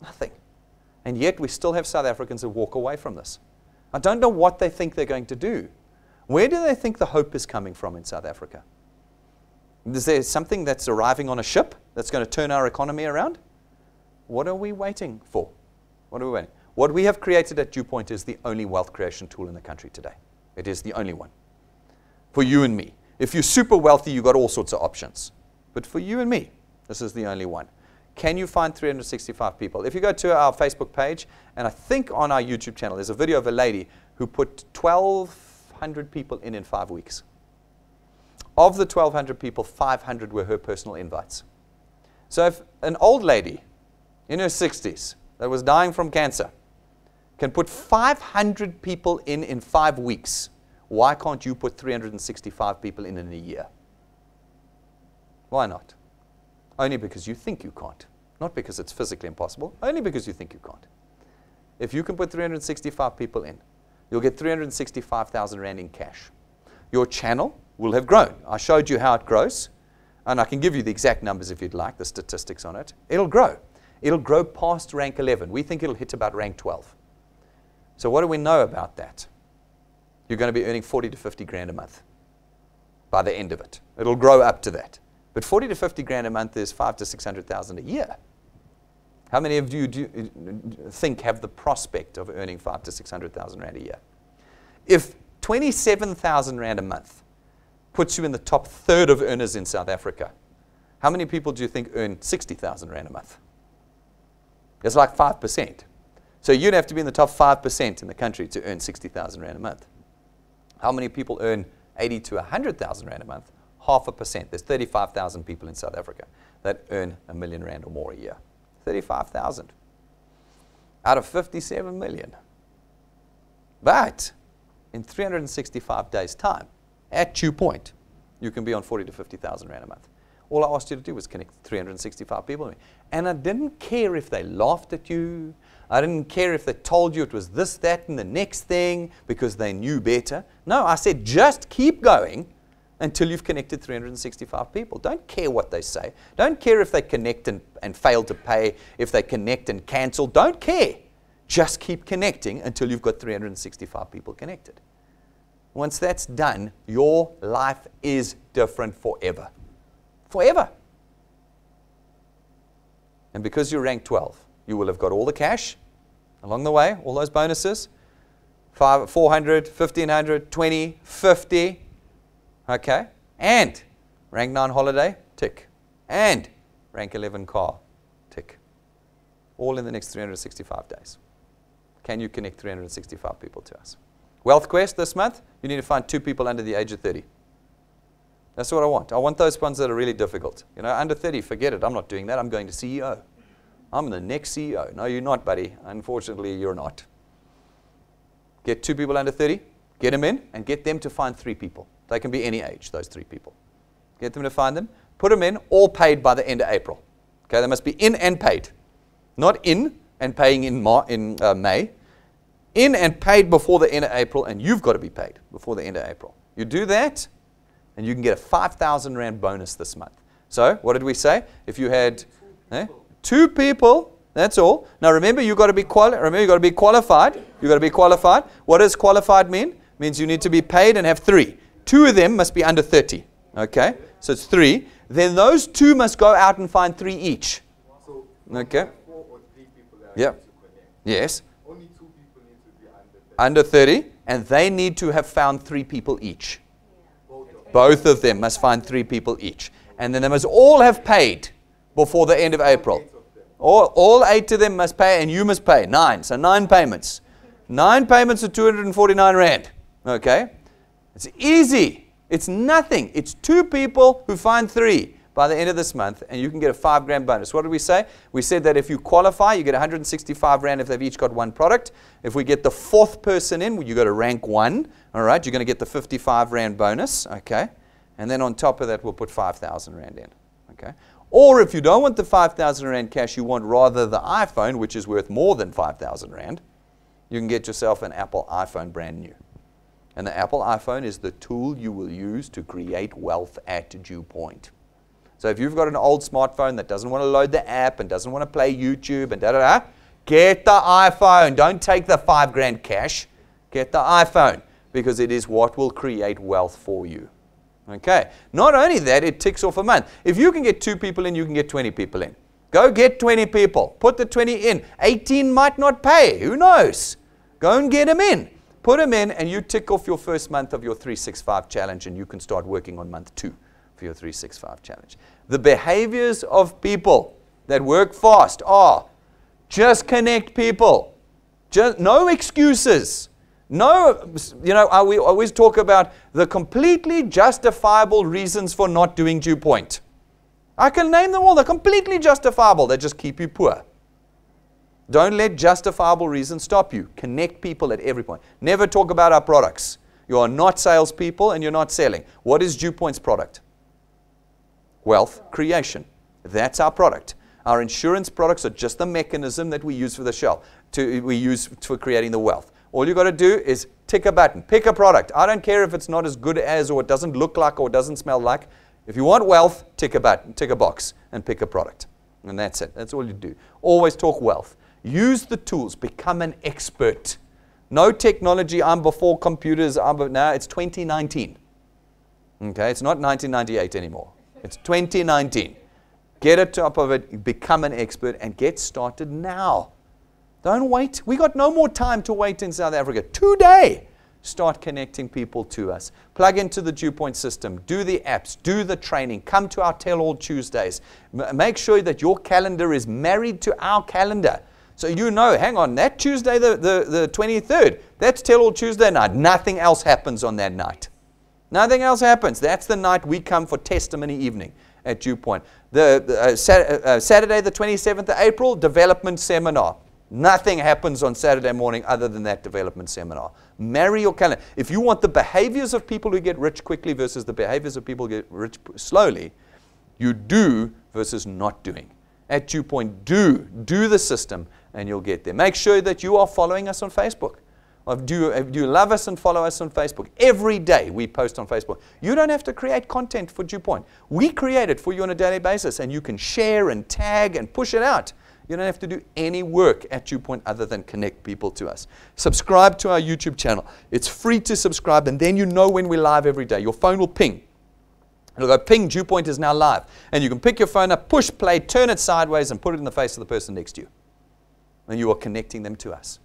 A: Nothing. And yet we still have South Africans who walk away from this. I don't know what they think they're going to do. Where do they think the hope is coming from in South Africa? Is there something that's arriving on a ship that's going to turn our economy around? What are we waiting for? What are we waiting? What we have created at DuePoint is the only wealth creation tool in the country today. It is the only one. For you and me. If you're super wealthy, you've got all sorts of options. But for you and me, this is the only one. Can you find 365 people? If you go to our Facebook page, and I think on our YouTube channel, there's a video of a lady who put 1,200 people in 5 weeks. Of the 1,200 people, 500 were her personal invites. So if an old lady in her 60s that was dying from cancer can put 500 people in 5 weeks, why can't you put 365 people in a year? Why not? Only because you think you can't. Not because it's physically impossible, only because you think you can't. If you can put 365 people in, you'll get 365,000 rand in cash. Your channel will have grown. I showed you how it grows, and I can give you the exact numbers if you'd like, the statistics on it. It'll grow. It'll grow past rank 11. We think it'll hit about rank 12. So what do we know about that? You're going to be earning 40 to 50 grand a month by the end of it. It'll grow up to that. But 40 to 50 grand a month is 500 to 600,000 a year. How many of you think have the prospect of earning 500 to 600,000 rand a year? If 27,000 rand a month puts you in the top third of earners in South Africa, how many people do you think earn 60,000 rand a month? It's like 5%. So you'd have to be in the top 5% in the country to earn 60,000 rand a month. How many people earn 80 to 100,000 rand a month? 0.5%. There's 35,000 people in South Africa that earn R1 million or more a year. 35,000 out of 57 million. But in 365 days' time, at DuePoint, you can be on 40 to 50,000 rand a month. All I asked you to do was connect 365 people to me. And I didn't care if they laughed at you. I didn't care if they told you it was this, that, and the next thing because they knew better. No, I said just keep going until you've connected 365 people. Don't care what they say. Don't care if they connect and fail to pay, if they connect and cancel. Don't care. Just keep connecting until you've got 365 people connected. Once that's done, your life is different forever. Forever. And because you're ranked 12, you will have got all the cash along the way, all those bonuses, 400, 1,500, 20, 50, okay? And rank 9 holiday, tick. And rank 11 car, tick. All in the next 365 days. Can you connect 365 people to us? Wealth Quest this month, you need to find 2 people under the age of 30. That's what I want. I want those ones that are really difficult. You know, under 30, forget it. I'm not doing that. I'm going to CEO. I'm the next CEO. No, you're not, buddy. Unfortunately, you're not. Get 2 people under 30, get them in, and get them to find 3 people. They can be any age, those 3 people. Get them to find them, put them in, all paid by the end of April. Okay, they must be in and paid. Not in and paying in May. In and paid before the end of April, and you've got to be paid before the end of April. You do that, and you can get a 5,000 Rand bonus this month. So, what did we say? If you had 2 people, that's all. Now remember, you've got to be qualified. You've got to be qualified. What does qualified mean? It means you need to be paid and have 3. 2 of them must be under 30. Okay? So it's 3. Then those 2 must go out and find 3 each. Okay?
B: 4 or 3 people that
A: Yeah.
B: need to connect.
A: Yes.
B: Only 2 people need to be
A: Under 30, and they need to have found 3 people each.
B: both of them.
A: Both of them must find 3 people each. And then they must all have paid before the end of April.
B: 8 of them.
A: All 8 of them must pay, and you must pay. 9. So 9 payments. 9 payments of 249 Rand. Okay? It's easy. It's nothing. It's 2 people who find 3 by the end of this month, and you can get a 5 grand bonus. What did we say? We said that if you qualify, you get 165 Rand if they've each got 1 product. If we get the 4th person in, you go to rank 1. All right? You're going to get the 55 Rand bonus. Okay? And then on top of that, we'll put 5,000 Rand in. Okay? Or if you don't want the 5,000 Rand cash, you want rather the iPhone, which is worth more than 5,000 Rand, you can get yourself an Apple iPhone brand new. And the Apple iPhone is the tool you will use to create wealth at DuePoint. So if you've got an old smartphone that doesn't want to load the app and doesn't want to play YouTube and da-da-da, get the iPhone. Don't take the 5 grand cash. Get the iPhone, because it is what will create wealth for you. Okay. Not only that, it ticks off a month. If you can get 2 people in, you can get 20 people in. Go get 20 people. Put the 20 in. 18 might not pay. Who knows? Go and get them in. Put them in, and you tick off your first month of your 365 challenge, and you can start working on month 2 for your 365 challenge. The behaviors of people that work fast are just connect people. Just no excuses. No, we always talk about the completely justifiable reasons for not doing DuePoint. I can name them all. They're completely justifiable. They just keep you poor. Don't let justifiable reasons stop you. Connect people at every point. Never talk about our products. You are not salespeople and you're not selling. What is DuePoint's product? Wealth creation. That's our product. Our insurance products are just the mechanism that we use for the shell. We use for creating the wealth. All you got to do is tick a button. Pick a product. I don't care if it's not as good as, or it doesn't look like, or it doesn't smell like. If you want wealth, tick a button, tick a box, and pick a product. And that's it. That's all you do. Always talk wealth. Use the tools. Become an expert. No technology. I'm before computers. Now it's 2019. Okay, it's not 1998 anymore. It's 2019. Get on top of it. Become an expert and get started now. Don't wait. We got no more time to wait in South Africa. Today, start connecting people to us. Plug into the DuePoint system. Do the apps. Do the training. Come to our Tell All Tuesdays. Make sure that your calendar is married to our calendar. So you know, hang on, that Tuesday, the 23rd, that's Tell All Tuesday night. Nothing else happens on that night. Nothing else happens. That's the night we come for testimony evening at DuePoint. Saturday, the 27th of April, development seminar. Nothing happens on Saturday morning other than that development seminar. Marry your calendar. If you want the behaviors of people who get rich quickly versus the behaviors of people who get rich slowly, you do versus not doing. At DuePoint, do the system, and you'll get there. Make sure that you are following us on Facebook. Do you love us and follow us on Facebook? Every day we post on Facebook. You don't have to create content for DuePoint. We create it for you on a daily basis, and you can share and tag and push it out. You don't have to do any work at DuePoint other than connect people to us. Subscribe to our YouTube channel. It's free to subscribe, and then you know when we're live every day. Your phone will ping. It'll go, ping, DuePoint is now live. And you can pick your phone up, push play, turn it sideways, and put it in the face of the person next to you. And you are connecting them to us.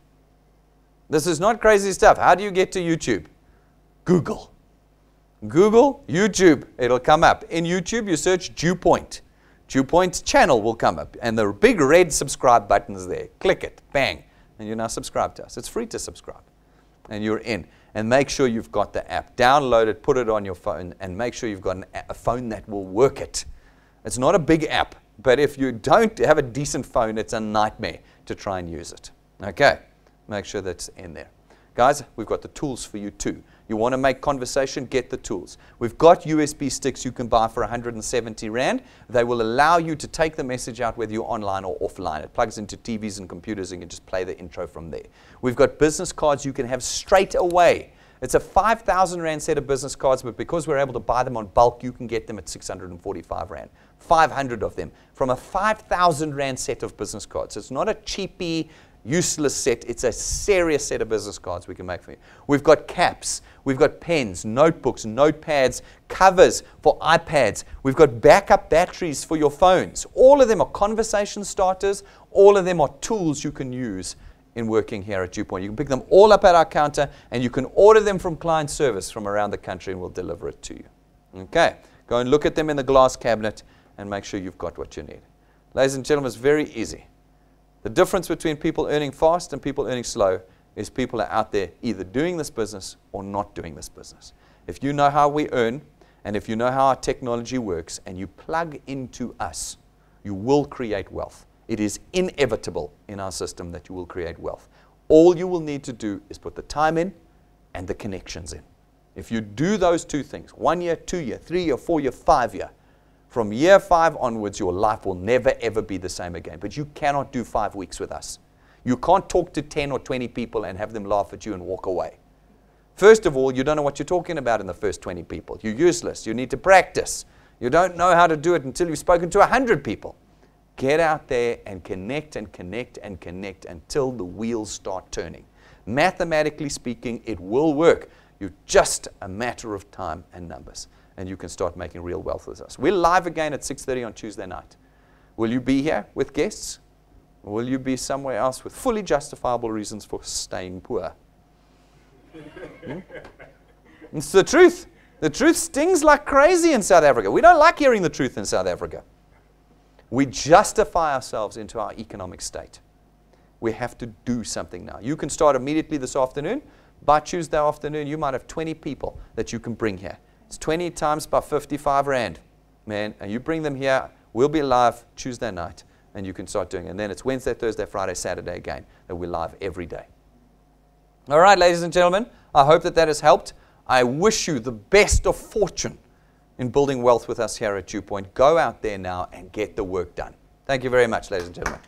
A: This is not crazy stuff. How do you get to YouTube? Google. Google, YouTube. It'll come up. In YouTube, you search DuePoint. DuePoint's channel will come up. And the big red subscribe button is there. Click it. Bang. And you're now subscribed to us. It's free to subscribe. And you're in. And make sure you've got the app. Download it, put it on your phone, and make sure you've got a phone that will work it. It's not a big app. But if you don't have a decent phone, it's a nightmare to try and use it. Okay, make sure that's in there. Guys, we've got the tools for you too. You want to make conversation, get the tools. We've got USB sticks you can buy for 170 Rand. They will allow you to take the message out whether you're online or offline. It plugs into TVs and computers and you can just play the intro from there. We've got business cards you can have straight away. It's a 5,000 Rand set of business cards, but because we're able to buy them on bulk, you can get them at 645 Rand. 500 of them from a 5,000 Rand set of business cards. It's not a cheapy, useless set. It's a serious set of business cards we can make for you. We've got caps. We've got pens, notebooks, notepads, covers for iPads. We've got backup batteries for your phones. All of them are conversation starters. All of them are tools you can use in working here at DuePoint. You can pick them all up at our counter, and you can order them from client service from around the country, and we'll deliver it to you. Okay, go and look at them in the glass cabinet and make sure you've got what you need. Ladies and gentlemen, it's very easy. The difference between people earning fast and people earning slow is people are out there either doing this business or not doing this business. If you know how we earn, and if you know how our technology works, and you plug into us, you will create wealth. It is inevitable in our system that you will create wealth. All you will need to do is put the time in and the connections in. If you do those two things, 1 year, 2 year, 3 year, 4 year, 5 year, from year 5 onwards, your life will never, ever be the same again. But you cannot do 5 weeks with us. You can't talk to 10 or 20 people and have them laugh at you and walk away. First of all, you don't know what you're talking about in the first 20 people. You're useless. You need to practice. You don't know how to do it until you've spoken to 100 people. Get out there and connect and connect and connect until the wheels start turning. Mathematically speaking, it will work. You're just a matter of time and numbers, and you can start making real wealth with us. We're live again at 6:30 on Tuesday night. Will you be here with guests? Or will you be somewhere else with fully justifiable reasons for staying poor? It's the truth. The truth stings like crazy in South Africa. We don't like hearing the truth in South Africa. We justify ourselves into our economic state. We have to do something now. You can start immediately this afternoon. By Tuesday afternoon, you might have 20 people that you can bring here. It's 20 times by 55 Rand, man. And you bring them here. We'll be live Tuesday night, and you can start doing it. And then it's Wednesday, Thursday, Friday, Saturday again, that we're live every day. All right, ladies and gentlemen, I hope that has helped. I wish you the best of fortune in building wealth with us here at DuePoint. Go out there now and get the work done. Thank you very much, ladies and gentlemen.